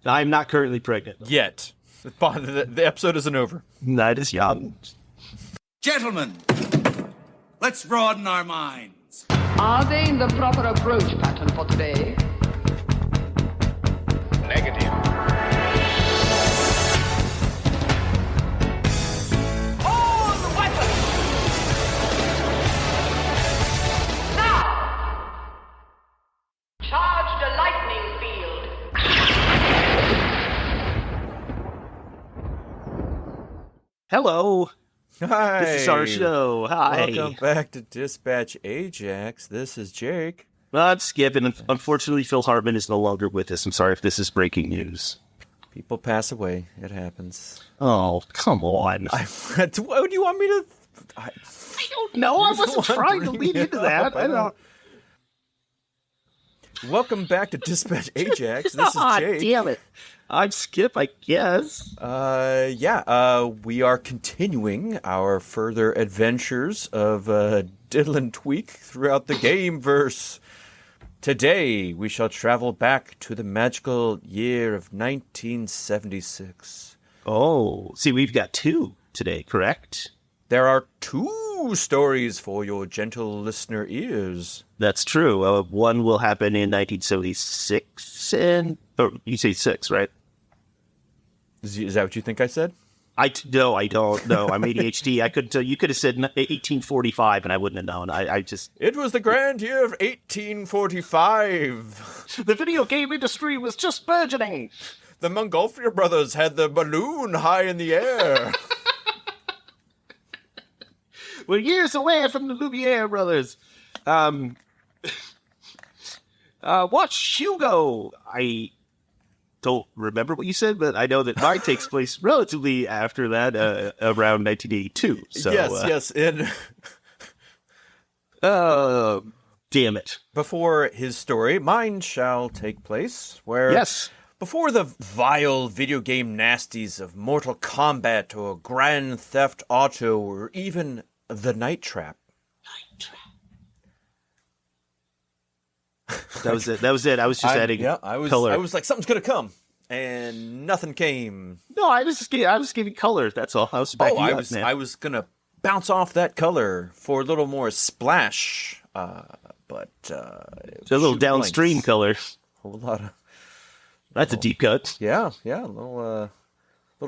I'm not currently pregnant. Yet. The episode isn't over. Night is young. Gentlemen, let's broaden our minds. Are they in the proper approach pattern for today? Negative. Hold the weapon! Now! Charge the lightning field. Hello. Hi. This is our show. Hi. Welcome back to Dispatch Ajax. This is Jake. I'm Skip, and unfortunately Phil Hartman is no longer with us. I'm sorry if this is breaking news. People pass away. It happens. Oh, come on. What do you want me to... I don't know. I wasn't trying to lead into that. I don't... Welcome back to Dispatch Ajax. This is Jake. Damn it. I'm Skip, I guess. We are continuing our further adventures of Diddlin' Tweak throughout the gameverse. Today, we shall travel back to the magical year of 1976. Oh, see, we've got two today, correct? There are two stories for your gentle listener ears. That's true. One will happen in 1976, or you say 6, right? Is that what you think I said? No, I don't know. I'm ADHD. I couldn't tell. You could have said 1845, and I wouldn't have known. I just... It was the grand year of 1845. The video game industry was just burgeoning. The Montgolfier brothers had the balloon high in the air. We're years away from the Lumiere brothers. Watch Hugo. I don't remember what you said, but I know that mine takes place relatively after that, around 1982. So, yes. Damn it. Before his story, mine shall take place where... Yes. Before the vile video game nasties of Mortal Kombat or Grand Theft Auto or even the Night Trap. That was it. I was just adding color. I was like, something's gonna come, and nothing came. No, I was giving color. That's all. I was backing you up, man. I was gonna bounce off that color for a little more splash, but it's a little downstream blanks. color. A whole lot of. That's a deep cut. Yeah, a little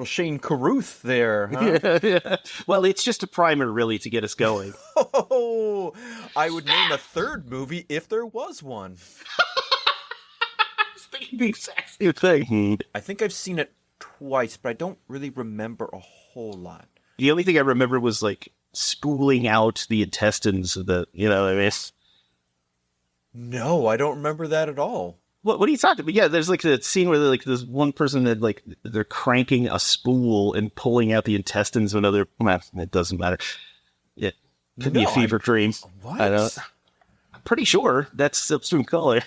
Shane Carruth there. Huh? Well, it's just a primer, really, to get us going. Oh, I would name a third movie if there was one. I was thinking the exact same thing. I think I've seen it twice, but I don't really remember a whole lot. The only thing I remember was, like, spooling out the intestines of the, you know what I mean? No, I don't remember that at all. What are you talking about? Yeah, there's like a scene where like there's one person that like they're cranking a spool and pulling out the intestines of another. Well, it doesn't matter. It could be a fever dream. What? I'm pretty sure that's Substream Color.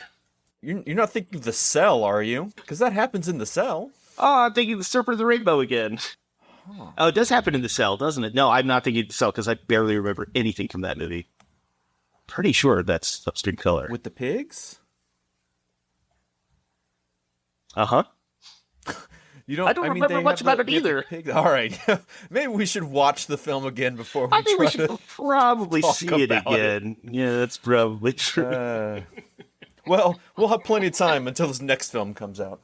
You're not thinking of The Cell, are you? Because that happens in The Cell. Oh, I'm thinking the Serpent of the Rainbow again. Huh. Oh, it does happen in The Cell, doesn't it? No, I'm not thinking of The Cell because I barely remember anything from that movie. Pretty sure that's Substream Color. With the pigs? Uh-huh. I don't remember much about it either. All right. Maybe we should watch the film again before we I think we should probably see it again. Yeah, that's probably true. Well, we'll have plenty of time until this next film comes out.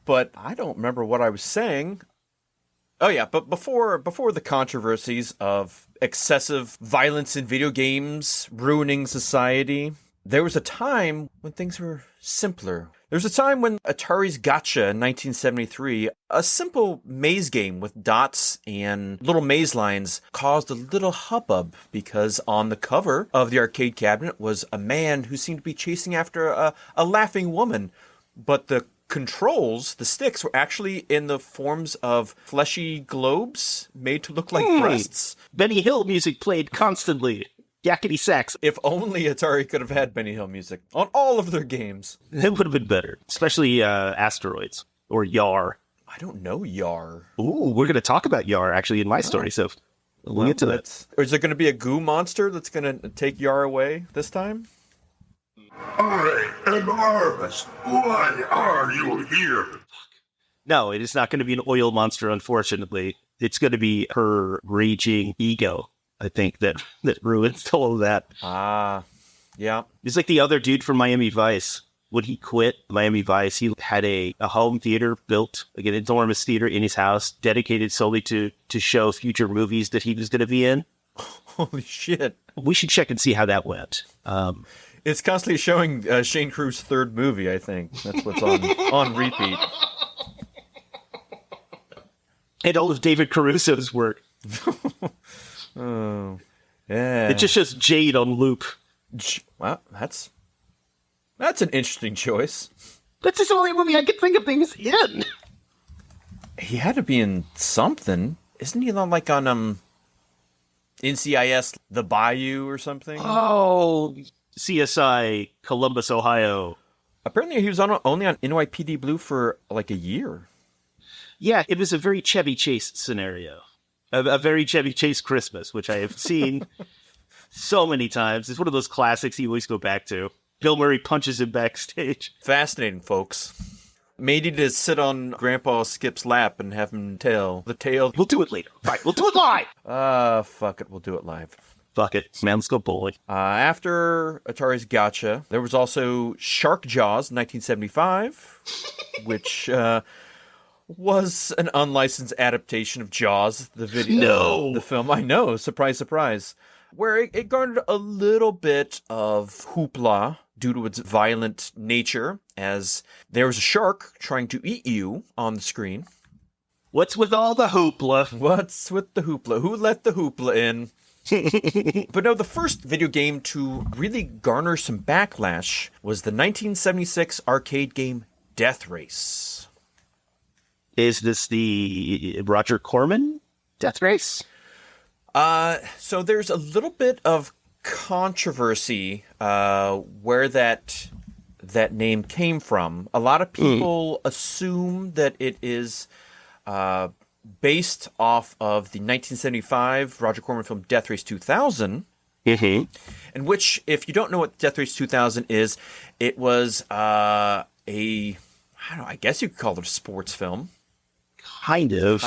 But I don't remember what I was saying. Oh, yeah, but before the controversies of excessive violence in video games ruining society, there was a time when things were simpler. There was a time when Atari's Gotcha in 1973, a simple maze game with dots and little maze lines, caused a little hubbub because on the cover of the arcade cabinet was a man who seemed to be chasing after a laughing woman. But the controls, the sticks, were actually in the forms of fleshy globes made to look like breasts. Benny Hill music played constantly. Yakety sax. If only Atari could have had Benny Hill music on all of their games. It would have been better. Especially Asteroids. Or Yar. I don't know Yar. Ooh, we're going to talk about Yar, actually, in my story, so we'll get to that. Or is there going to be a goo monster that's going to take Yar away this time? I am Arvis. Why are you here? No, it is not going to be an oil monster, unfortunately. It's going to be her raging ego, I think, that ruins all of that. Yeah. He's like the other dude from Miami Vice. When he quit Miami Vice, he had a home theater built, like an enormous theater in his house, dedicated solely to show future movies that he was going to be in. Holy shit. We should check and see how that went. It's constantly showing Shane Crew's third movie, I think. That's what's on repeat. And all of David Caruso's work. Oh, yeah. It just shows Jade on loop. Well, that's an interesting choice. That's the only movie I can think of things in. He had to be in something. Isn't he on like on NCIS The Bayou or something? Oh, CSI Columbus, Ohio. Apparently he was only on NYPD Blue for like a year. Yeah, it was a very Chevy Chase scenario. A very Chevy Chase Christmas, which I have seen so many times. It's one of those classics you always go back to. Bill Murray punches him backstage. Fascinating, folks. Maybe to sit on Grandpa Skip's lap and have him tell the tale. We'll do it later. Right, we'll do it live. Fuck it. We'll do it live. Fuck it. Man, let's go bowling. After Atari's Gotcha, there was also Shark Jaws 1975, which was an unlicensed adaptation of Jaws, the video. No. The film. I know. Surprise, surprise. Where it garnered a little bit of hoopla due to its violent nature, as there was a shark trying to eat you on the screen. What's with all the hoopla? What's with the hoopla? Who let the hoopla in? But no, the first video game to really garner some backlash was the 1976 arcade game Death Race. Is this the Roger Corman Death Race? So there's a little bit of controversy where that name came from. A lot of people assume that it is based off of the 1975 Roger Corman film Death Race 2000, in which, if you don't know what Death Race 2000 is, it was I guess you could call it a sports film. Kind of.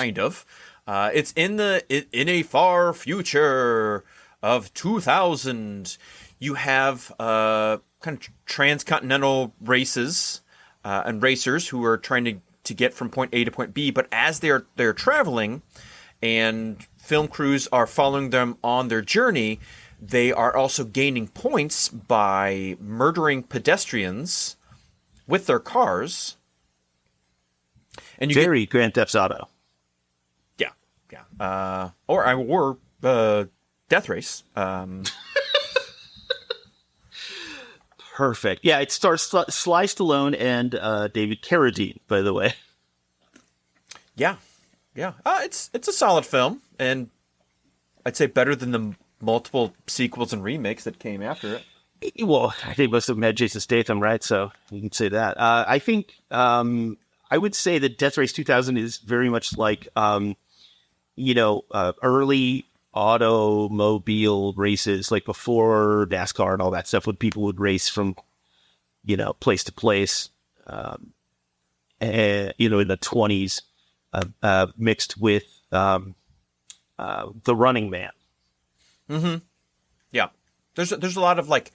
It's in a far future of 2000. You have kind of transcontinental races and racers who are trying to get from point A to point B, but as they're traveling and film crews are following them on their journey, they are also gaining points by murdering pedestrians with their cars. And Very Grand Theft Auto. Yeah. Or Death Race. Perfect. Yeah, it stars Sly Stallone and David Carradine, by the way. Yeah. It's a solid film, and I'd say better than the multiple sequels and remakes that came after it. Well, I think most of them had Jason Statham, right? So you can say that. I think I would say that Death Race 2000 is very much like, early automobile races, like before NASCAR and all that stuff, when people would race from, place to place, in the 20s, mixed with The Running Man. Mm-hmm. Yeah. There's a lot of like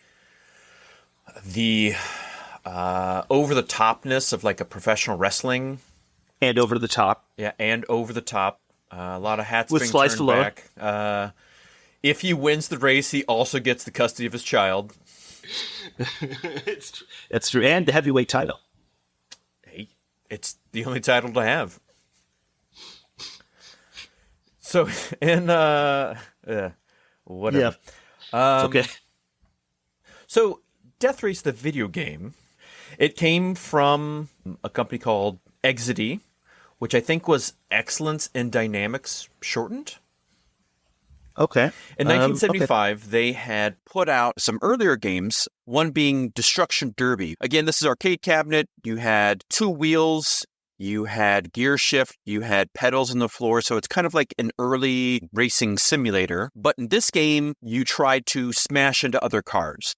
the over the topness of like a professional wrestling. And over the top. Yeah, and over the top. A lot of hats with being Sly turned Stallone. back. If he wins the race, he also gets the custody of his child. That's true. And the heavyweight title. Hey, it's the only title to have. So, and whatever. Yeah. It's okay. So, Death Race, the video game, it came from a company called Exidy, which I think was Excellence in Dynamics shortened. Okay. In 1975, they had put out some earlier games, one being Destruction Derby. Again, this is arcade cabinet. You had two wheels, you had gear shift, you had pedals on the floor, so it's kind of like an early racing simulator. But in this game, you tried to smash into other cars.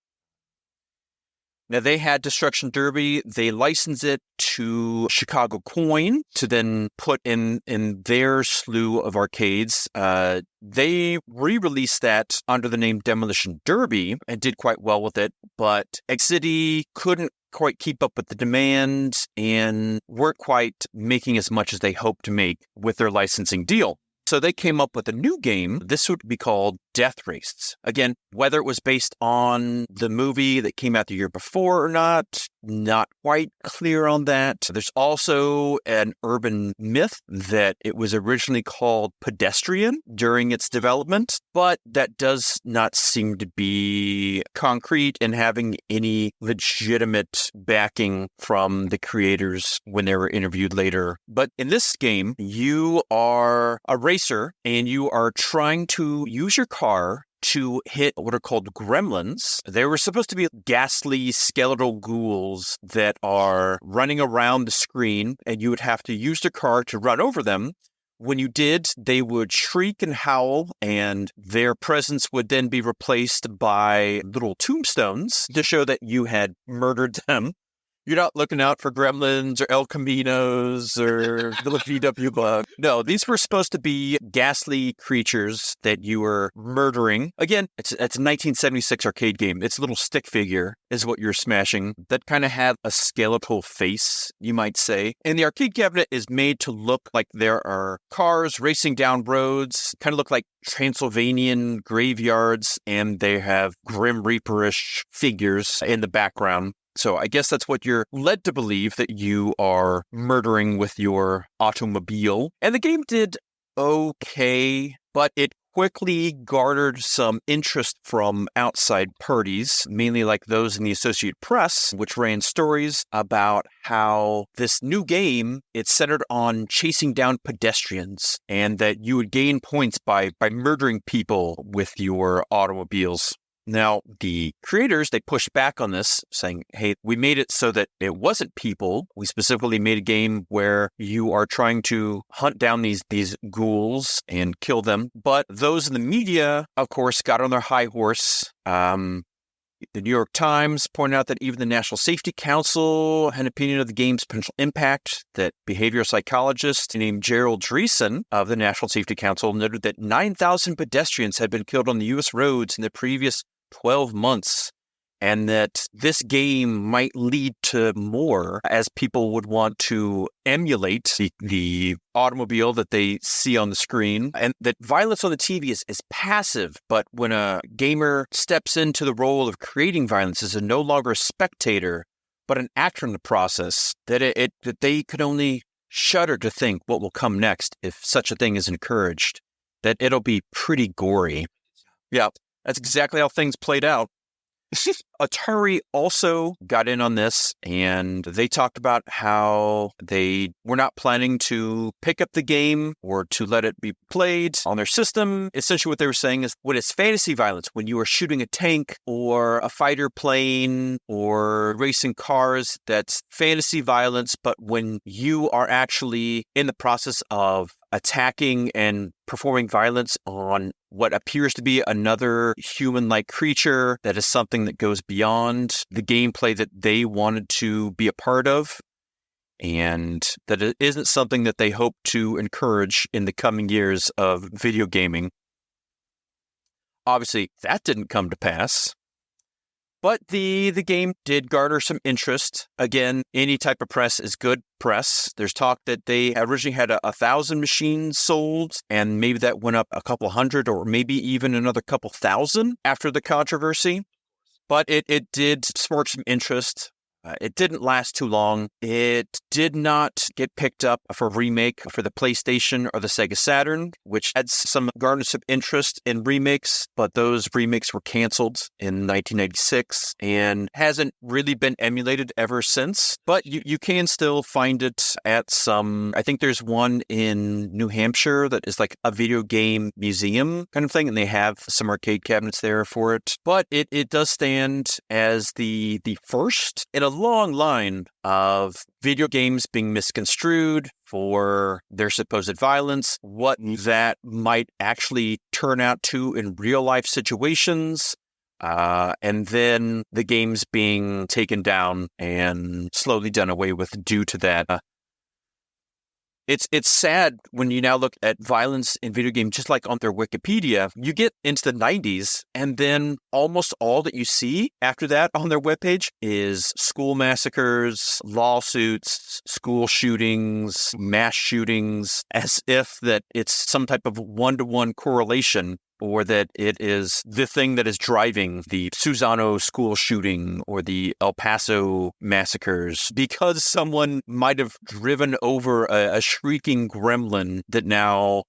Now, they had Destruction Derby. They licensed it to Chicago Coin to then put in their slew of arcades. They re-released that under the name Demolition Derby and did quite well with it, but X-City couldn't quite keep up with the demand and weren't quite making as much as they hoped to make with their licensing deal. So they came up with a new game. This would be called Death Race. Again, whether it was based on the movie that came out the year before or not quite clear on that. There's also an urban myth that it was originally called Pedestrian during its development, but that does not seem to be concrete and having any legitimate backing from the creators when they were interviewed later. But in this game, you are a racer and you are trying to use your car to hit what are called gremlins. They were supposed to be ghastly skeletal ghouls that are running around the screen, and you would have to use the car to run over them. When you did, they would shriek and howl, and their presence would then be replaced by little tombstones to show that you had murdered them. You're not looking out for gremlins or El Caminos or the VW bug. No, these were supposed to be ghastly creatures that you were murdering. Again, it's a 1976 arcade game. It's a little stick figure is what you're smashing that kind of had a skeletal face, you might say. And the arcade cabinet is made to look like there are cars racing down roads, kind of look like Transylvanian graveyards, and they have Grim Reaper-ish figures in the background. So I guess that's what you're led to believe, that you are murdering with your automobile. And the game did okay, but it quickly garnered some interest from outside parties, mainly like those in the Associated Press, which ran stories about how this new game, it's centered on chasing down pedestrians and that you would gain points by murdering people with your automobiles. Now, the creators, they pushed back on this, saying, hey, we made it so that it wasn't people. We specifically made a game where you are trying to hunt down these ghouls and kill them. But those in the media, of course, got on their high horse. The New York Times pointed out that even the National Safety Council had an opinion of the game's potential impact, that behavioral psychologist named Gerald Dreesen of the National Safety Council noted that 9,000 pedestrians had been killed on the U.S. roads in the previous 12 months, and that this game might lead to more as people would want to emulate the automobile that they see on the screen, and that violence on the TV is passive, but when a gamer steps into the role of creating violence as no longer a spectator, but an actor in the process, that they could only shudder to think what will come next if such a thing is encouraged, that it'll be pretty gory. Yeah. That's exactly how things played out. Atari also got in on this, and they talked about how they were not planning to pick up the game or to let it be played on their system. Essentially what they were saying is, when it's fantasy violence, when you are shooting a tank or a fighter plane or racing cars, that's fantasy violence. But when you are actually in the process of attacking and performing violence on what appears to be another human-like creature, that is something that goes beyond the gameplay that they wanted to be a part of, and that it isn't something that they hope to encourage in the coming years of video gaming. Obviously, that didn't come to pass. But the game did garner some interest. Again, any type of press is good press. There's talk that they originally had 1,000 machines sold, and maybe that went up a couple hundred or maybe even another couple thousand after the controversy. But it did spark some interest. It didn't last too long. It did not get picked up for a remake for the PlayStation or the Sega Saturn, which had some garnered some interest in remakes, but those remakes were canceled in 1996 and hasn't really been emulated ever since. But you can still find it at some, I think there's one in New Hampshire that is like a video game museum kind of thing, and they have some arcade cabinets there for it. But it does stand as the first in a long line of video games being misconstrued for their supposed violence, what that might actually turn out to in real life situations. and then the games being taken down and slowly done away with due to that. It's sad when you now look at violence in video games, just like on their Wikipedia. You get into the 90s, and then almost all that you see after that on their webpage is school massacres, lawsuits, school shootings, mass shootings, as if that it's some type of one-to-one correlation, or that it is the thing that is driving the Susano school shooting or the El Paso massacres, because someone might have driven over a shrieking gremlin that now,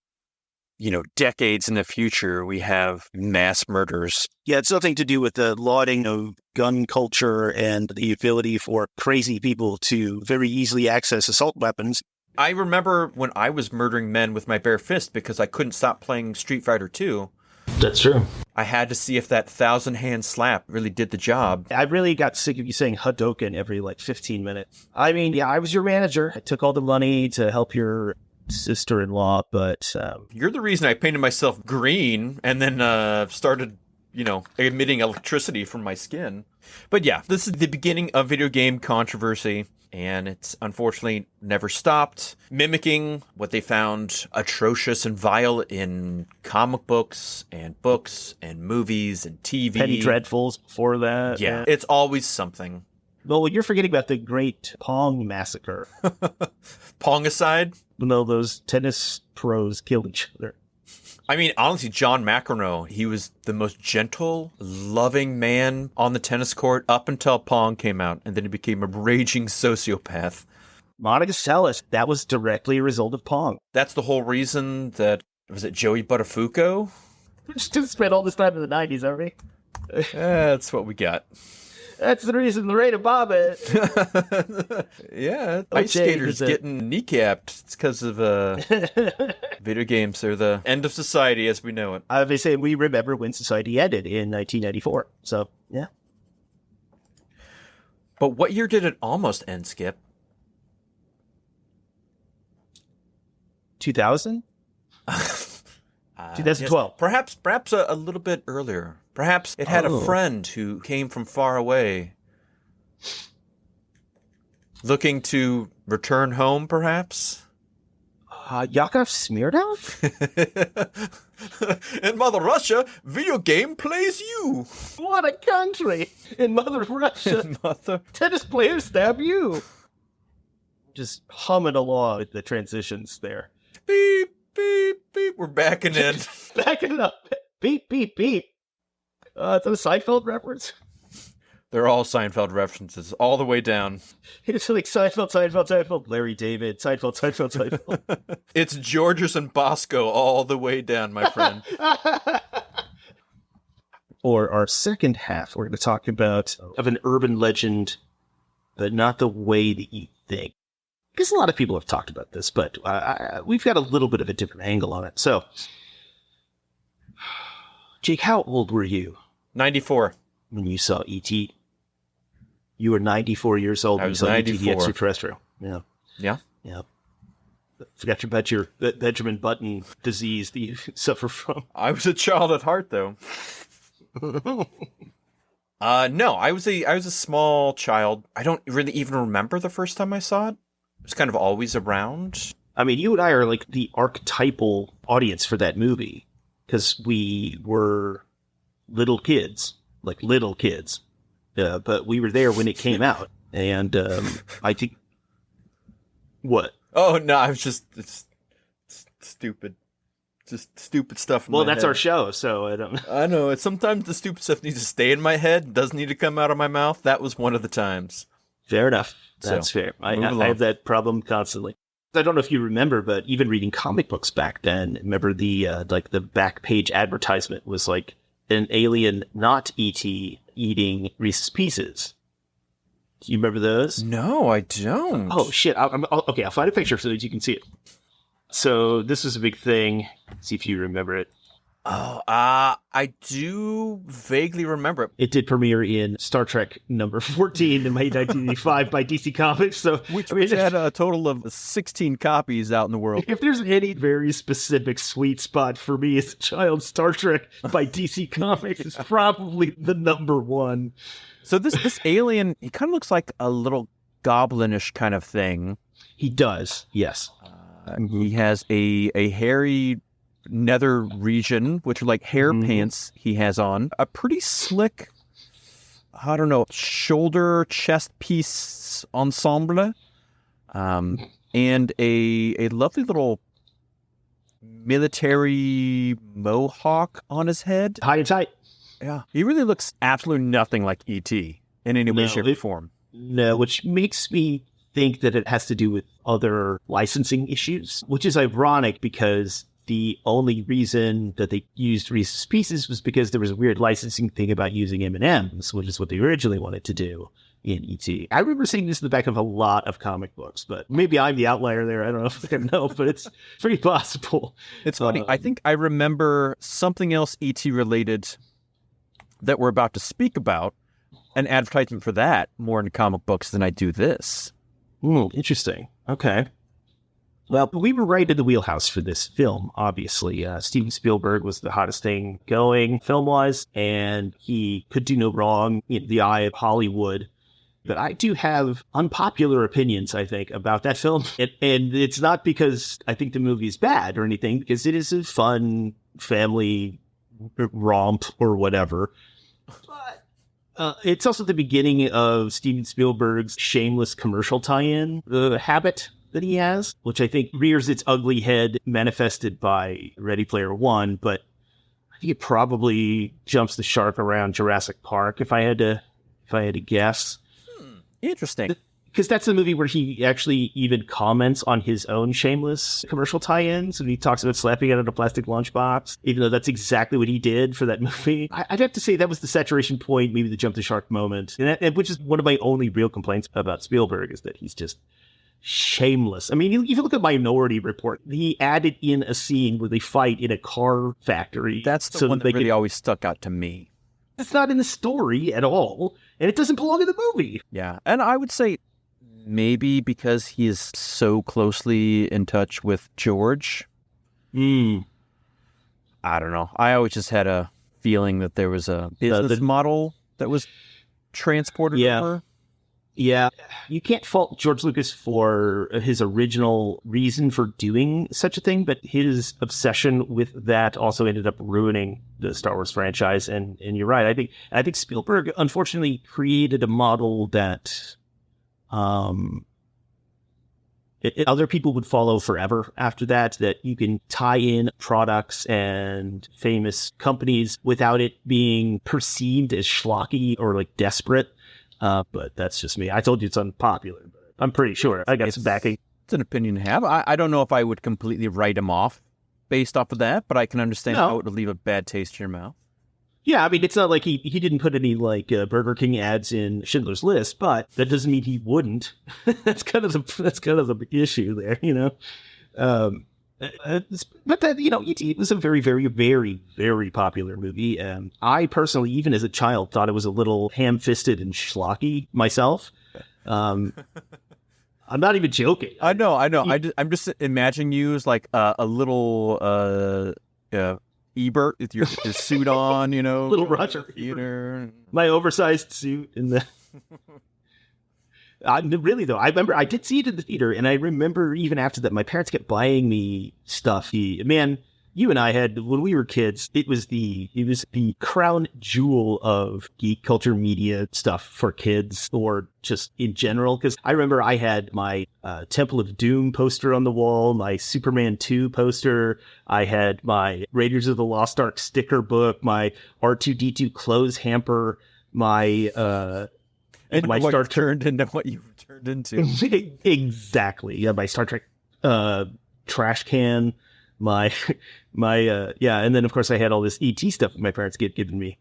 decades in the future, we have mass murders. Yeah, it's nothing to do with the lauding of gun culture and the ability for crazy people to very easily access assault weapons. I remember when I was murdering men with my bare fist because I couldn't stop playing Street Fighter 2. That's true. I had to see if that 1,000-hand slap really did the job. I really got sick of you saying Hadouken every 15 minutes. I mean, yeah, I was your manager. I took all the money to help your sister-in-law, but... You're the reason I painted myself green and then started, emitting electricity from my skin. But yeah, this is the beginning of video game controversy. And it's unfortunately never stopped, mimicking what they found atrocious and vile in comic books and movies and TV. Penny Dreadfuls before that. Yeah, it's always something. Well, you're forgetting about the Great Pong Massacre. Pong aside? No, those tennis pros killed each other. I mean, honestly, John McEnroe, he was the most gentle, loving man on the tennis court up until Pong came out, and then he became a raging sociopath. Monica Seles, that was directly a result of Pong. That's the whole reason that, was it Joey Buttafuoco? We just spent all this time in the 90s, aren't we? That's what we got. That's the reason the rate of bobbit. Yeah, ice skaters getting kneecapped. It's because of video games. They're the end of society as we know it. They say we remember when society ended in 1994. So, yeah. But what year did it almost end, Skip? 2000? 2012. Yes, perhaps a little bit earlier. Perhaps it had a friend who came from far away, looking to return home, perhaps? Yakov Smirnov? In Mother Russia, video game plays you. What a country! In Mother Russia, tennis players stab you. Just humming along with the transitions there. Beep, beep, beep. We're backing in. Backing up. Beep, beep, beep. Is that a Seinfeld reference? They're all Seinfeld references, all the way down. It's like Seinfeld, Larry David, Seinfeld. It's Georges and Bosco all the way down, my friend. Or our second half, we're going to talk about of an urban legend, but not the way that you think. Because a lot of people have talked about this, but we've got a little bit of a different angle on it. So, Jake, how old were you? 94. When you saw E.T.? You were 94 years old when you saw 94. E.T. the Extraterrestrial. Yeah. Yeah? Yeah. Forgot about your Benjamin Button disease that you suffer from. I was a child at heart, though. No, I was a small child. I don't really even remember the first time I saw it. It was kind of always around. I mean, you and I are like the archetypal audience for that movie because we were little kids. But we were there when it came out. And I think... What? Oh, no, I was just... It's stupid. Just stupid stuff in my head. Well, that's our show, so I don't... I know. Sometimes the stupid stuff needs to stay in my head. Doesn't need to come out of my mouth. That was one of the times. Fair enough. That's fair. I have that problem constantly. I don't know if you remember, but even reading comic books back then, remember the back page advertisement was like an alien, not E.T., eating Reese's Pieces. Do you remember those? No, I don't. Oh, shit. Okay, I'll find a picture so that you can see it. So this was a big thing. See if you remember it. Oh, I do vaguely remember it. It did premiere in Star Trek number 14 in May 1985 by DC Comics. So, Which I mean, had a total of 16 copies out in the world. if there's any very specific sweet spot for me as a child, Star Trek by DC Comics is probably the number one. So this alien, he kind of looks like a little goblinish kind of thing. He does, yes. He has a hairy nether region, which are like hair pants he has on. A pretty slick, I don't know, shoulder, chest piece ensemble. And a lovely little military mohawk on his head. High and tight. Yeah. He really looks absolutely nothing like E.T. in any way, shape, or form. No, which makes me think that it has to do with other licensing issues, which is ironic because the only reason that they used Reese's Pieces was because there was a weird licensing thing about using M&Ms, which is what they originally wanted to do in E.T. I remember seeing this in the back of a lot of comic books, but maybe I'm the outlier there. I don't know if I know, but it's pretty possible. It's funny. I think I remember something else E.T. related that we're about to speak about, an advertisement for that more in comic books than I do this. Interesting. Okay. Well, we were right in the wheelhouse for this film, obviously. Steven Spielberg was the hottest thing going film-wise, and he could do no wrong in the eye of Hollywood. But I do have unpopular opinions, I think, about that film. And it's not because I think the movie is bad or anything, because it is a fun family romp or whatever. But it's also the beginning of Steven Spielberg's shameless commercial tie-in habit that he has, which I think rears its ugly head manifested by Ready Player One, but I think it probably jumps the shark around Jurassic Park if I had to guess. Interesting. Because that's the movie where he actually even comments on his own shameless commercial tie-ins, and he talks about slapping it in a plastic lunchbox, even though that's exactly what he did for that movie. I'd have to say that was the saturation point, maybe the jump the shark moment, and which is one of my only real complaints about Spielberg, is that he's just shameless. I mean, if you look at Minority Report, he added in a scene where they fight in a car factory. That's the one that really always stuck out to me. It's not in the story at all, and it doesn't belong in the movie. Yeah, and I would say maybe because he is so closely in touch with George. I don't know. I always just had a feeling that there was a business model that was transported over. Yeah, you can't fault George Lucas for his original reason for doing such a thing, but his obsession with that also ended up ruining the Star Wars franchise. And you're right. I think Spielberg unfortunately created a model that other people would follow forever after that. That you can tie in products and famous companies without it being perceived as schlocky or like desperate. But that's just me. I told you it's unpopular, but I'm pretty sure I got some backing. It's an opinion to have. I don't know if I would completely write him off based off of that, but I can understand how it would leave a bad taste in your mouth. Yeah, I mean, it's not like he didn't put any like Burger King ads in Schindler's List, but that doesn't mean he wouldn't. that's kind of the issue there, you know. But that, you know, E.T. was a very, very, very, very popular movie. And I personally, even as a child, thought it was a little ham-fisted and schlocky myself. I'm not even joking. I know. I'm just imagining you as like a little Ebert with your suit on, you know. Little Roger Ebert. My oversized suit in the... really, though, I remember I did see it in the theater, and I remember even after that, my parents kept buying me stuff. Man, you and I had, when we were kids, it was the crown jewel of geek culture media stuff for kids, or just in general. Because I remember I had my Temple of Doom poster on the wall, my Superman 2 poster. I had my Raiders of the Lost Ark sticker book, my R2-D2 clothes hamper, my... And my Star turned into what you turned into. Exactly. Yeah, my Star Trek trash can, my and then of course I had all this ET stuff that my parents given me,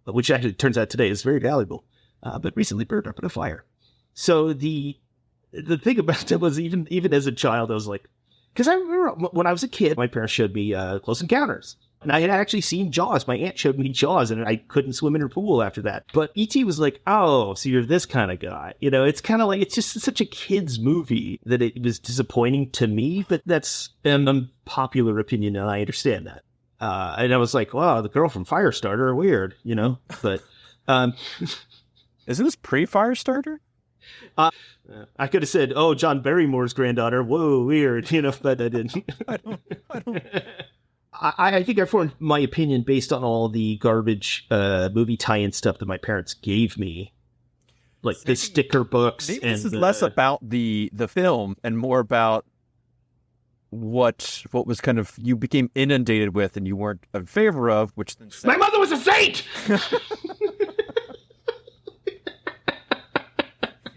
which actually turns out today is very valuable, but recently burned up in a fire. So the thing about it was even as a child, I was like, Because I remember when I was a kid, my parents showed me Close Encounters. And I had actually seen Jaws. My aunt showed me Jaws, and I couldn't swim in her pool after that. But E.T. was like, oh, so you're this kind of guy. You know, it's kind of like, it's just such a kid's movie that it was disappointing to me. But that's an unpopular opinion, and I understand that. And I was like, wow, the girl from Firestarter, weird, you know? But Isn't this pre-Firestarter? I could have said, oh, John Barrymore's granddaughter. Whoa, weird, you know, but I didn't. I don't. I think I formed my opinion based on all the garbage movie tie-in stuff that my parents gave me, like the sticker books. Maybe and this is less about the film and more about what was kind of you became inundated with and you weren't in favor of, which then my mother was a saint.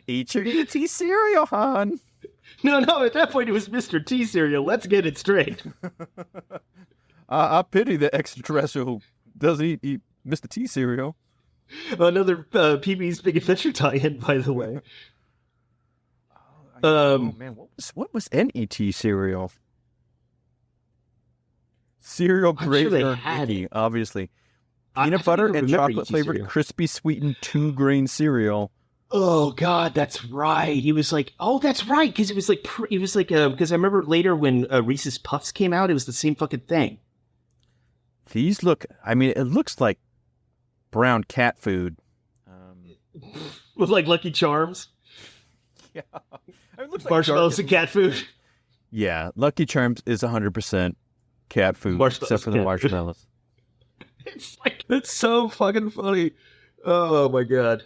Eat your E.T. cereal, hon. No, at that point it was Mr. T cereal. Let's get it straight. I pity the extraterrestrial who doesn't eat Mr. T cereal. Another PB's Big Adventure tie-in, by the way. Oh man, what was NET cereal? Cereal gravy, obviously. Peanut butter and chocolate flavored, crispy sweetened 2-grain cereal. Oh God, that's right. He was like, oh, that's right, because it was like, because I remember later when Reese's Puffs came out, it was the same fucking thing. These look, I mean, it looks like brown cat food. With like Lucky Charms? Yeah. It looks like marshmallows and cat food? Yeah, Lucky Charms is 100% cat food, except for the marshmallows. It's so fucking funny. Oh my God.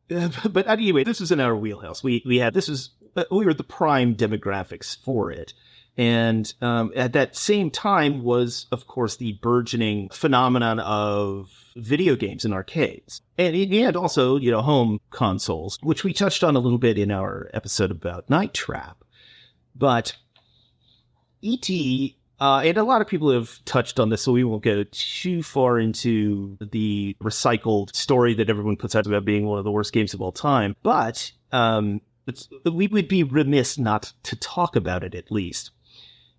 But anyway, this was in our wheelhouse. We were the prime demographics for it. And at that same time was, of course, the burgeoning phenomenon of video games in arcades. And also, home consoles, which we touched on a little bit in our episode about Night Trap. But E.T., and a lot of people have touched on this, so we won't go too far into the recycled story that everyone puts out about being one of the worst games of all time. But we would be remiss not to talk about it, at least.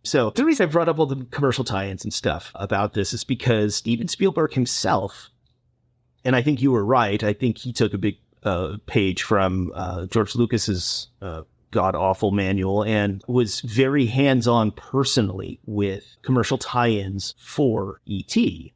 So the reason I brought up all the commercial tie-ins and stuff about this is because Steven Spielberg himself, and I think you were right, I think he took a big page from George Lucas's god-awful manual and was very hands-on personally with commercial tie-ins for E.T.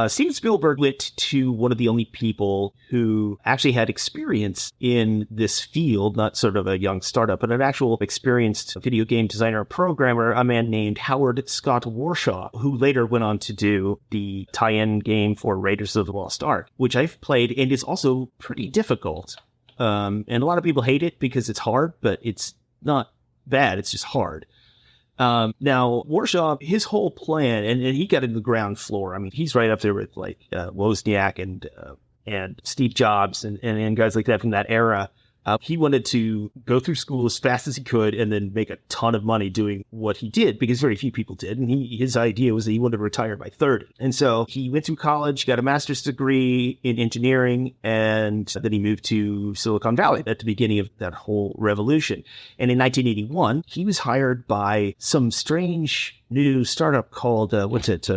Steven Spielberg went to one of the only people who actually had experience in this field, not sort of a young startup, but an actual experienced video game designer and programmer, a man named Howard Scott Warshaw, who later went on to do the tie-in game for Raiders of the Lost Ark, which I've played and is also pretty difficult. And a lot of people hate it because it's hard, but it's not bad. It's just hard. Now, Warshaw, his whole plan, and he got in the ground floor. I mean, he's right up there with like Wozniak and Steve Jobs and guys like that from that era. He wanted to go through school as fast as he could and then make a ton of money doing what he did, because very few people did. And his idea was that he wanted to retire by 30. And so he went through college, got a master's degree in engineering, and then he moved to Silicon Valley at the beginning of that whole revolution. And in 1981, he was hired by some strange new startup called, what's it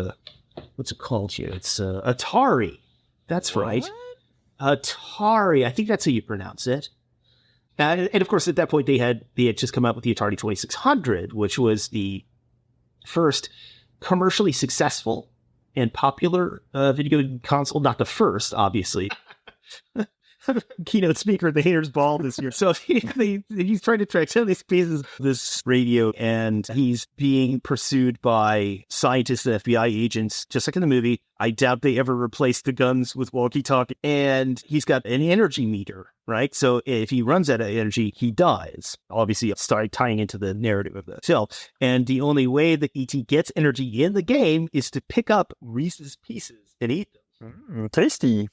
called here? It's Atari. That's right. What? Atari. I think that's how you pronounce it. And of course, at that point, they had just come out with the Atari 2600, which was the first commercially successful and popular video console. Not the first, obviously. Keynote speaker at the Haters Ball this year. So he's trying to track some of these pieces of this radio, and he's being pursued by scientists and FBI agents, just like in the movie. I doubt they ever replaced the guns with walkie-talkie. And he's got an energy meter, right? So if he runs out of energy, he dies. Obviously, start tying into the narrative of the film. And the only way that E.T. gets energy in the game is to pick up Reese's Pieces and eat them. Tasty.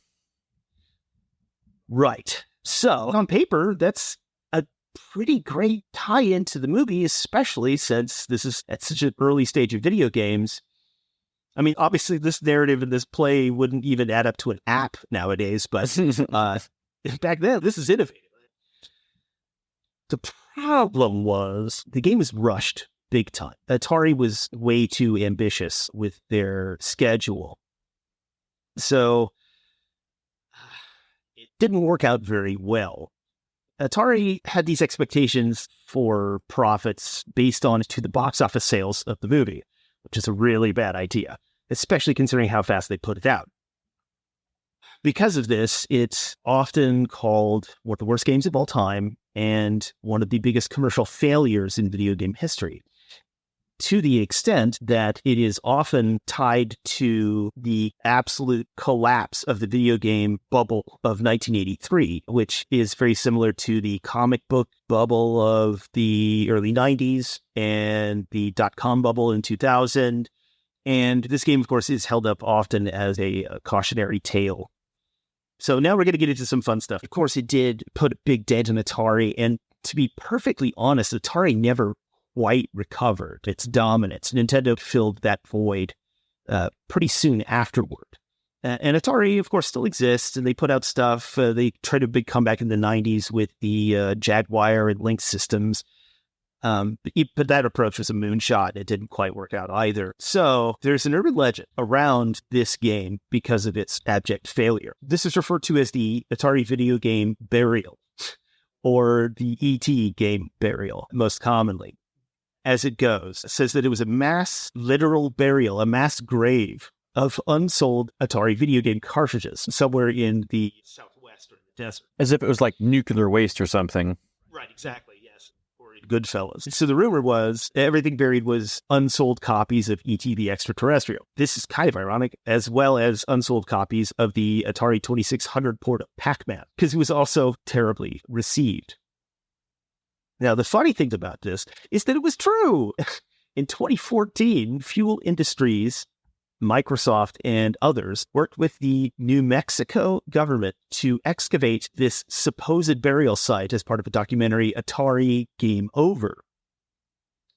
Right. So on paper, that's a pretty great tie-in to the movie, especially since this is at such an early stage of video games. I mean, obviously, this narrative and this play wouldn't even add up to an app nowadays, but back then, this is innovative. The problem was the game was rushed big time. Atari was way too ambitious with their schedule. So it didn't work out very well. Atari had these expectations for profits based on to the box office sales of the movie, which is a really bad idea, especially considering how fast they put it out. Because of this, it's often called one of the worst games of all time and one of the biggest commercial failures in video game history, to the extent that it is often tied to the absolute collapse of the video game bubble of 1983, which is very similar to the comic book bubble of the early 90s and the dot-com bubble in 2000. And this game, of course, is held up often as a cautionary tale. So now we're going to get into some fun stuff. Of course, it did put a big dent in Atari. And to be perfectly honest, Atari never quite recovered its dominance. Nintendo filled that void pretty soon afterward. And Atari, of course, still exists, and they put out stuff. They tried a big comeback in the 90s with the Jaguar and Lynx systems. But that approach was a moonshot. It didn't quite work out either. So there's an urban legend around this game because of its abject failure. This is referred to as the Atari video game burial, or the E.T. game burial, most commonly. As it goes, it says that it was a mass literal burial, a mass grave of unsold Atari video game cartridges somewhere in the southwest or the desert. As if it was like nuclear waste or something. Right, exactly, yes. Or in Goodfellas. So the rumor was everything buried was unsold copies of E.T. the Extraterrestrial. This is kind of ironic, as well as unsold copies of the Atari 2600 port of Pac-Man, because it was also terribly received. Now, the funny thing about this is that it was true. In 2014, Fuel Industries, Microsoft, and others worked with the New Mexico government to excavate this supposed burial site as part of a documentary, Atari Game Over.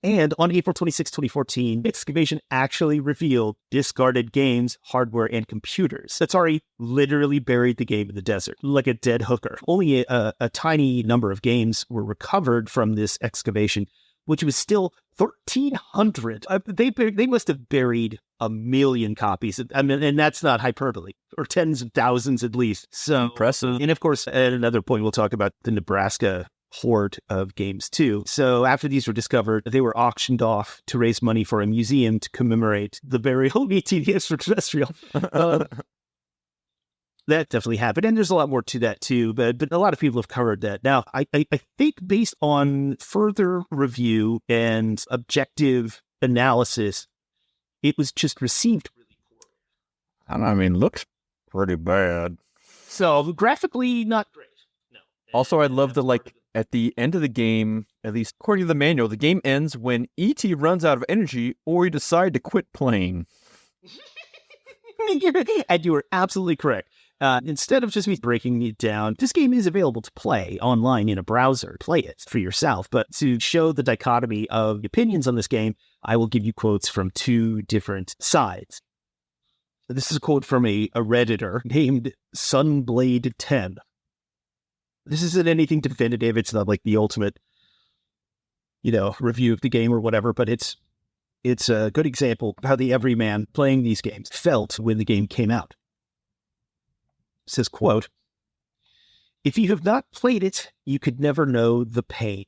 And on April 26, 2014, excavation actually revealed discarded games, hardware, and computers. Atari literally buried the game in the desert, like a dead hooker. Only a tiny number of games were recovered from this excavation, which was still 1,300. They must have buried 1 million copies. I mean, and that's not hyperbole, or tens of thousands at least. So impressive. And of course, at another point, we'll talk about the Nebraska hoard of games too. So after these were discovered, they were auctioned off to raise money for a museum to commemorate the burial of E.T. the Extraterrestrial. That definitely happened. And there's a lot more to that too, but a lot of people have covered that. Now, I think based on further review and objective analysis, it was just received really poorly. I mean, looks pretty bad. So graphically, not great. No. Also, I love that, like, at the end of the game, at least according to the manual, the game ends when E.T. runs out of energy or you decide to quit playing. And you were absolutely correct. Instead of just me breaking it down, this game is available to play online in a browser. Play it for yourself. But to show the dichotomy of opinions on this game, I will give you quotes from two different sides. This is a quote from a Redditor named Sunblade10. This isn't anything definitive. It's not like the ultimate, review of the game or whatever, but it's a good example of how the everyman playing these games felt when the game came out. It says, quote, "If you have not played it, you could never know the pain."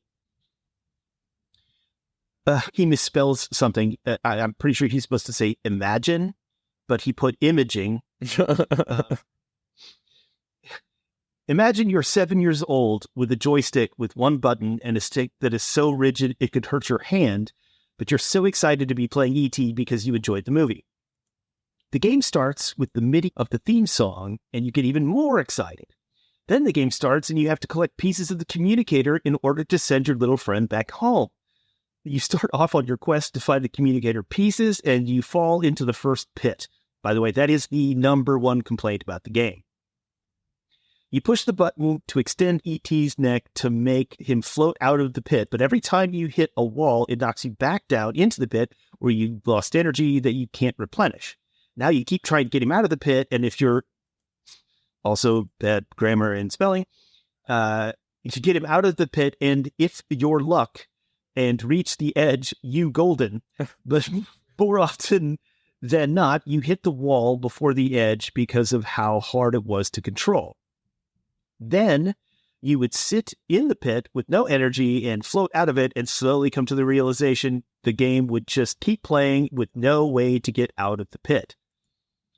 He misspells something. I'm pretty sure he's supposed to say imagine, but he put imaging. Imagine you're 7 years old with a joystick with one button and a stick that is so rigid it could hurt your hand, but you're so excited to be playing E.T. because you enjoyed the movie. The game starts with the MIDI of the theme song, and you get even more excited. Then the game starts, and you have to collect pieces of the communicator in order to send your little friend back home. You start off on your quest to find the communicator pieces, and you fall into the first pit. By the way, that is the number one complaint about the game. You push the button to extend E.T.'s neck to make him float out of the pit, but every time you hit a wall, it knocks you back down into the pit where you lost energy that you can't replenish. Now you keep trying to get him out of the pit, and if you're also bad grammar and spelling, you should get him out of the pit, and if your luck, and reach the edge, you golden. But more often than not, you hit the wall before the edge because of how hard it was to control. Then you would sit in the pit with no energy and float out of it and slowly come to the realization the game would just keep playing with no way to get out of the pit.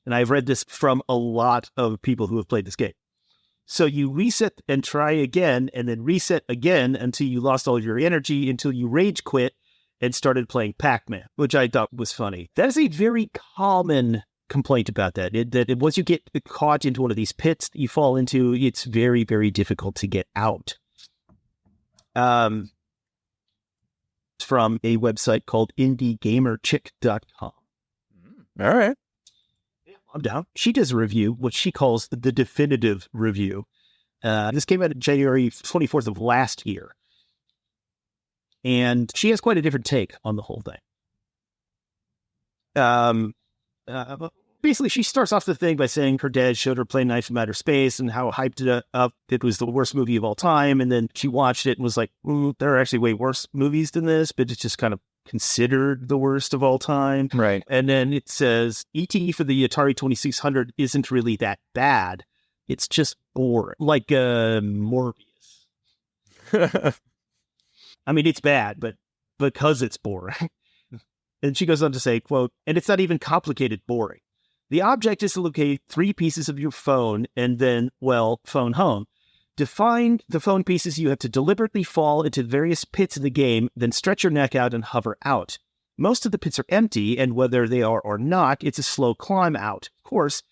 And I've read this from a lot of people who have played this game. So you reset and try again, and then reset again until you lost all your energy, until you rage quit and started playing Pac-Man, which I thought was funny. That is a very common complaint about that. Once you get caught into one of these pits that you fall into, it's very, very difficult to get out. It's from a website called indiegamerchick.com. All right. I'm down. She does a review, what she calls the definitive review. This came out January 24th of last year. And she has quite a different take on the whole thing. Basically, she starts off the thing by saying her dad showed her Plane Knife from Outer Space and how hyped it up. It was the worst movie of all time. And then she watched it and was like, there are actually way worse movies than this, but it's just kind of considered the worst of all time. Right. And then it says, E.T. for the Atari 2600 isn't really that bad. It's just boring. Like Morbius. I mean, it's bad, but because it's boring. And she goes on to say, quote, and it's not even complicated boring. The object is to locate 3 pieces of your phone and then, phone home. To find the phone pieces, you have to deliberately fall into various pits in the game, then stretch your neck out and hover out. Most of the pits are empty, and whether they are or not, it's a slow climb out. Of course,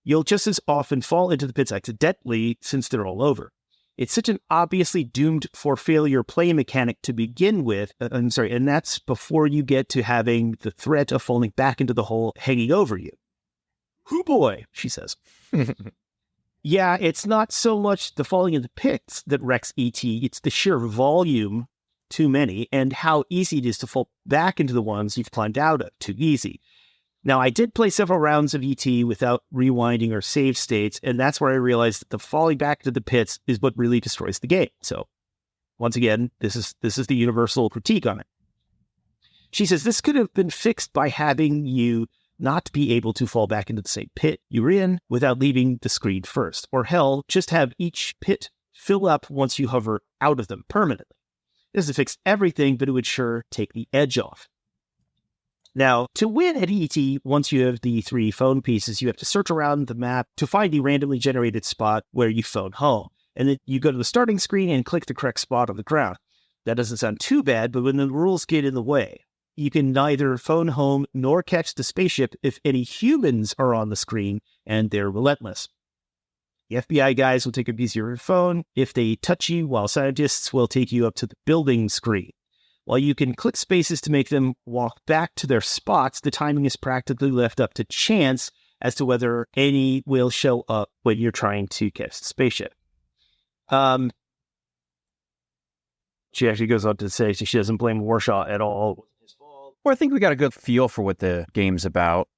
you'll just as often fall into the pits accidentally since they're all over. It's such an obviously doomed for failure play mechanic to begin with. And that's before you get to having the threat of falling back into the hole hanging over you. Hoo boy, she says. Yeah, it's not so much the falling in the pits that wrecks E.T., it's the sheer volume, too many, and how easy it is to fall back into the ones you've climbed out of, too easy. Now, I did play several rounds of E.T. without rewinding or save states, and that's where I realized that the falling back into the pits is what really destroys the game. So, once again, this is the universal critique on it. She says this could have been fixed by having you not be able to fall back into the same pit you were in without leaving the screen first. Or hell, just have each pit fill up once you hover out of them permanently. This doesn't fix everything, but it would sure take the edge off. Now, to win at ET, once you have the 3 phone pieces, you have to search around the map to find the randomly generated spot where you phone home. And then you go to the starting screen and click the correct spot on the ground. That doesn't sound too bad, but when the rules get in the way, you can neither phone home nor catch the spaceship if any humans are on the screen, and they're relentless. The FBI guys will take a piece of your phone if they touch you, while scientists will take you up to the building screen. While you can click spaces to make them walk back to their spots, the timing is practically left up to chance as to whether any will show up when you're trying to catch the spaceship. She actually goes on to say she doesn't blame Warshaw at all. Well, I think we got a good feel for what the game's about.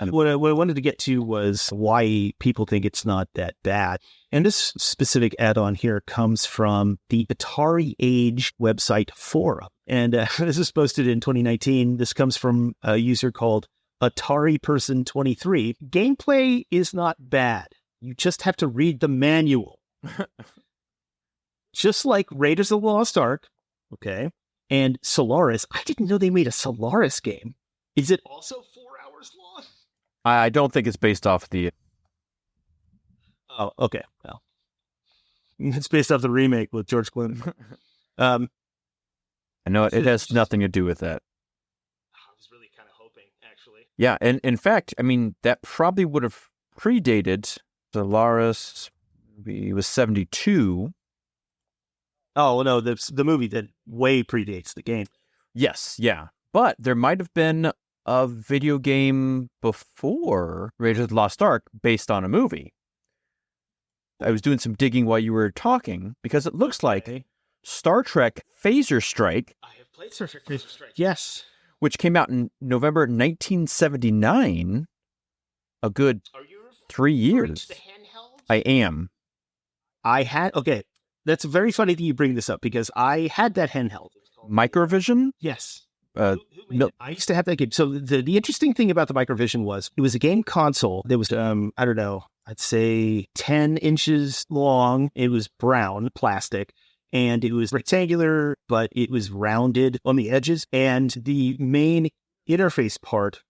And what I wanted to get to was why people think it's not that bad. And this specific add-on here comes from the Atari Age website forum. And this is posted in 2019. This comes from a user called Atari Person 23. Gameplay is not bad. You just have to read the manual. Just like Raiders of the Lost Ark, okay, and Solaris. I didn't know they made a Solaris game. Is it also 4 hours long? I don't think it's based off the... Oh, okay. Well, it's based off the remake with George Clooney. I know it has nothing to do with that. I was really kind of hoping, actually. Yeah, and in fact, I mean, that probably would have predated Solaris. It was 72. Oh, well, no, the movie that way predates the game. Yes, yeah. But there might have been a video game before Raiders of the Lost Ark based on a movie. I was doing some digging while you were talking, because it looks like Star Trek Phaser Strike. I have played Star Trek Phaser Strike. Yes. Which came out in November 1979. A good 3 years. The handheld? I am. Okay. That's very funny that you bring this up, because I had that handheld. Microvision? Yes. Uh, no, I used to have that game. So the interesting thing about the Microvision was it was a game console that was, I don't know, I'd say 10 inches long. It was brown plastic and it was rectangular, but it was rounded on the edges. And the main interface part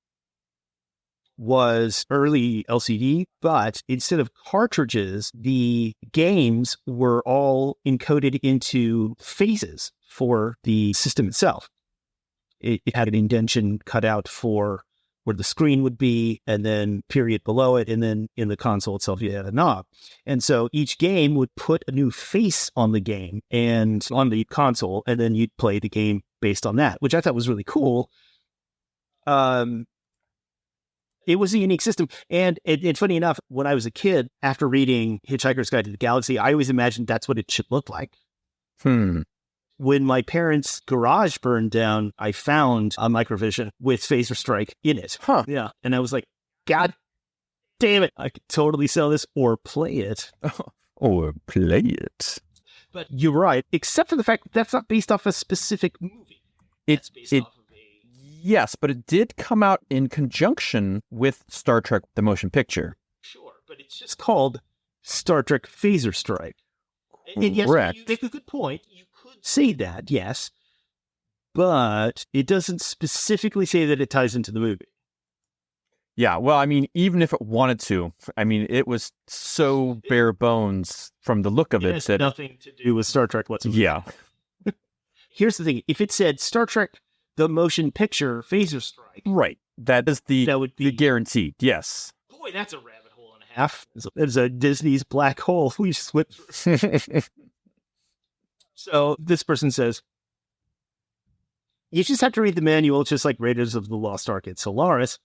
was early LCD, but instead of cartridges, the games were all encoded into phases for the system itself. It had an indentation cut out for where the screen would be, and then period below it, and then in the console itself, you had a knob. And so each game would put a new face on the game and on the console, and then you'd play the game based on that, which I thought was really cool. It was a unique system. And funny enough, when I was a kid, after reading Hitchhiker's Guide to the Galaxy, I always imagined that's what it should look like. When my parents' garage burned down, I found a Microvision with Phaser Strike in it. Yeah. And I was like, God damn it. I could totally sell this or play it. or play it. But you're right, except for the fact that that's not based off a specific movie. It's based off of Yes, but it did come out in conjunction with Star Trek: The Motion Picture. Sure, but it's just called Star Trek Phaser Strike. And yes, Correct. you make a good point. You could say that, yes, but it doesn't specifically say that it ties into the movie. Yeah, well, I mean, even if it wanted to, I mean, it was so bare bones from the look of it has that nothing to do with Star Trek whatsoever. Yeah. Here's the thing: if it said Star Trek: The Motion Picture Phaser Strike, Right. That is that would be the guaranteed. Yes. Boy, that's a rabbit hole and a half. It's a Disney's black hole we just went through. So this person says, you just have to read the manual, just like Raiders of the Lost Ark and Solaris,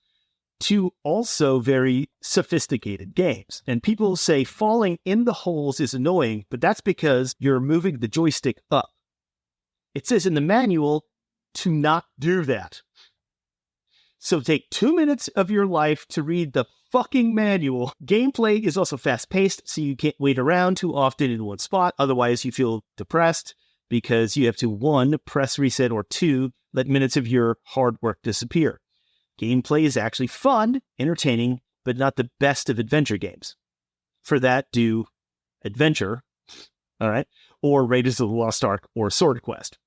to also very sophisticated games. And people say falling in the holes is annoying, but that's because you're moving the joystick up. It says in the manual to not do that. So take 2 minutes of your life to read the fucking manual. Gameplay is also fast-paced, so you can't wait around too often in one spot. Otherwise, you feel depressed because you have to, 1, press reset, or 2, let minutes of your hard work disappear. Gameplay is actually fun, entertaining, but not the best of adventure games. For that, do Adventure, all right, or Raiders of the Lost Ark, or Sword Quest.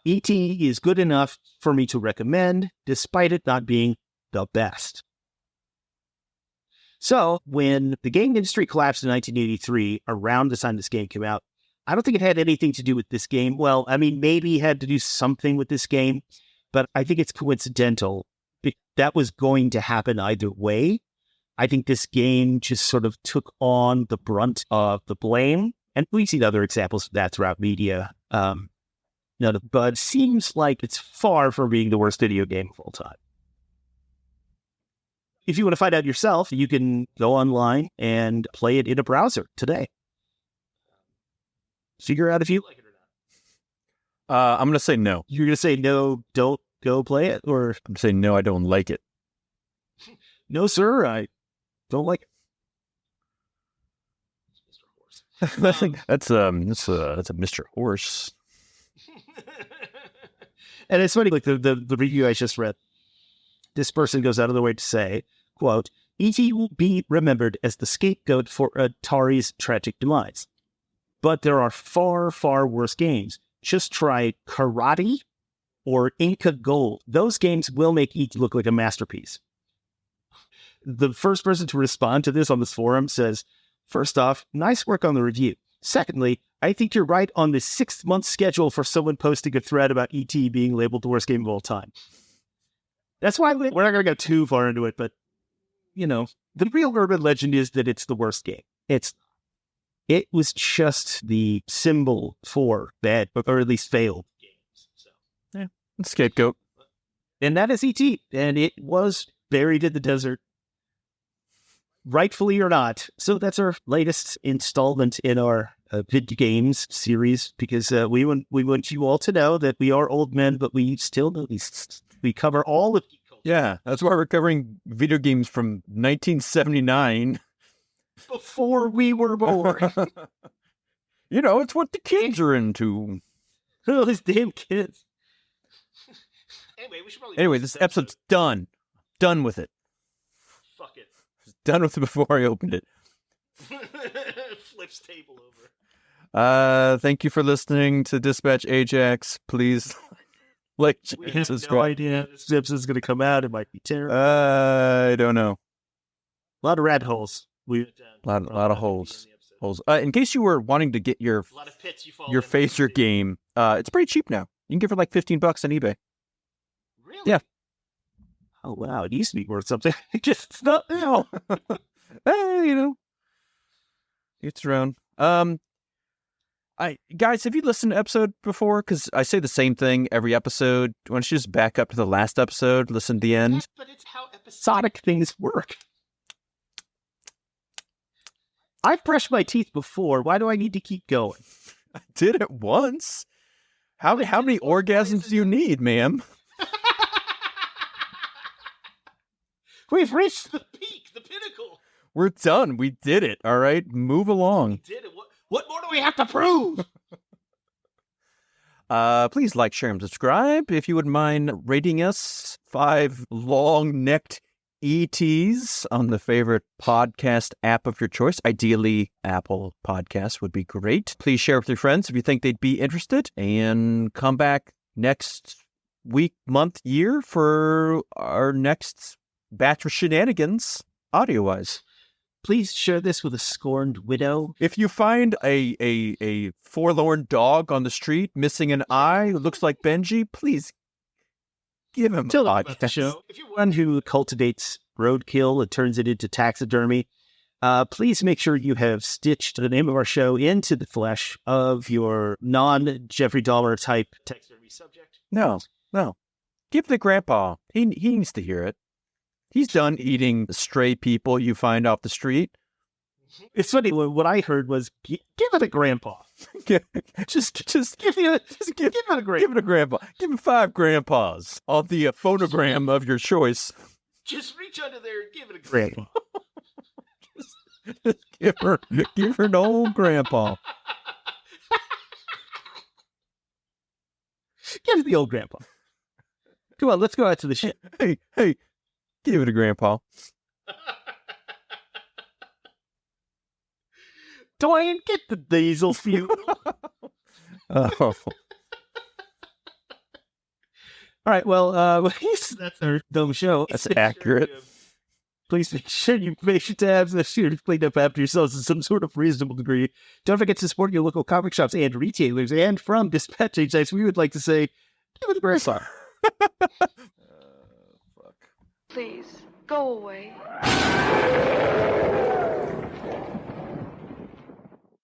E.T. is good enough for me to recommend, despite it not being the best. So, when the game industry collapsed in 1983, around the time this game came out, I don't think it had anything to do with this game. Well, I mean, maybe it had to do something with this game, but I think it's coincidental. That was going to happen either way. I think this game just sort of took on the brunt of the blame, and we've seen other examples of that throughout media. But it seems like it's far from being the worst video game of all time. If you want to find out yourself, you can go online and play it in a browser today. Figure out if you like it or not. I'm going to say no. You're going to say no, don't go play it? Or I'm going to say no, I don't like it. no, sir, I don't like it. That's a Mr. Horse. And it's funny, like the review I just read, this person goes out of their way to say, quote, E.T. will be remembered as the scapegoat for Atari's tragic demise. But there are far, far worse games. Just try Karate or Inca Gold. Those games will make E.T. look like a masterpiece. The first person to respond to this on this forum says, first off, nice work on the review. Secondly, I think you're right on the 6-month schedule for someone posting a thread about E.T. being labeled the worst game of all time. That's why we're not going to go too far into it, but, you know, the real urban legend is that it's the worst game. It was just the symbol for bad, or at least failed games. So, yeah, scapegoat. And that is E.T., and it was buried in the desert, rightfully or not. So that's our latest installment in our video games series, because we want you all to know that we are old men, but we still know these. We cover all of geek culture. Yeah, that's why we're covering video games from 1979. Before we were born. You know, it's what the kids are into. Oh, these damn kids. Anyway, this episode's done. Done with it. Fuck it. Done with it before I opened it. Flips table over. Thank you for listening to Dispatch Ajax. Please like, We share, have subscribe. no idea this episode's going to come out. It might be terrible. I don't know. A lot of rat holes. Lot of holes. In case you were wanting to get your A lot of pits you fall your in. phaser game, it's pretty cheap now. You can get it for like $15 on eBay. Really? Yeah. Oh, wow. It used to be worth something. Just it's not now. Hey, it's around. Guys, have you listened to episode before? Because I say the same thing every episode. Why don't you just back up to the last episode, listen to the end? But it's how episodic things work. I've brushed my teeth before. Why do I need to keep going? I did it once. How many orgasms do you need, ma'am? We've reached the peak, the pinnacle. We're done. We did it. All right, move along. Did it. What more do we have to prove? Please like, share, and subscribe. If you wouldn't mind rating us 5 long-necked ETs on the favorite podcast app of your choice. Ideally, Apple Podcasts would be great. Please share with your friends if you think they'd be interested. And come back next week, month, year for our next batch of shenanigans, audio-wise. Please share this with a scorned widow. If you find a forlorn dog on the street missing an eye who looks like Benji, please give him Tell a them about the podcast. show. If you're one who cultivates roadkill and turns it into taxidermy, please make sure you have stitched the name of our show into the flesh of your non-Jeffrey Dahmer type taxidermy subject. No. Give the grandpa. He needs to hear it. He's done eating stray people you find off the street. It's funny. What I heard was, give it a grandpa. just Give it a grandpa. give it a grandpa. Give him 5 grandpas on the phonogram of your choice. Just reach under there and give it a grandpa. Give her an old grandpa. Give it the old grandpa. Come on, let's go out to the shit. Hey, give it a grandpa. Dwayne, get the diesel fuel. Oh. All right, well, that's our dumb show. That's accurate. Please make sure you make your tabs and sure to clean up after yourselves in some sort of reasonable degree. Don't forget to support your local comic shops and retailers. And from Dispatch Ajax, we would like to say, give it a grandpa. Please, go away.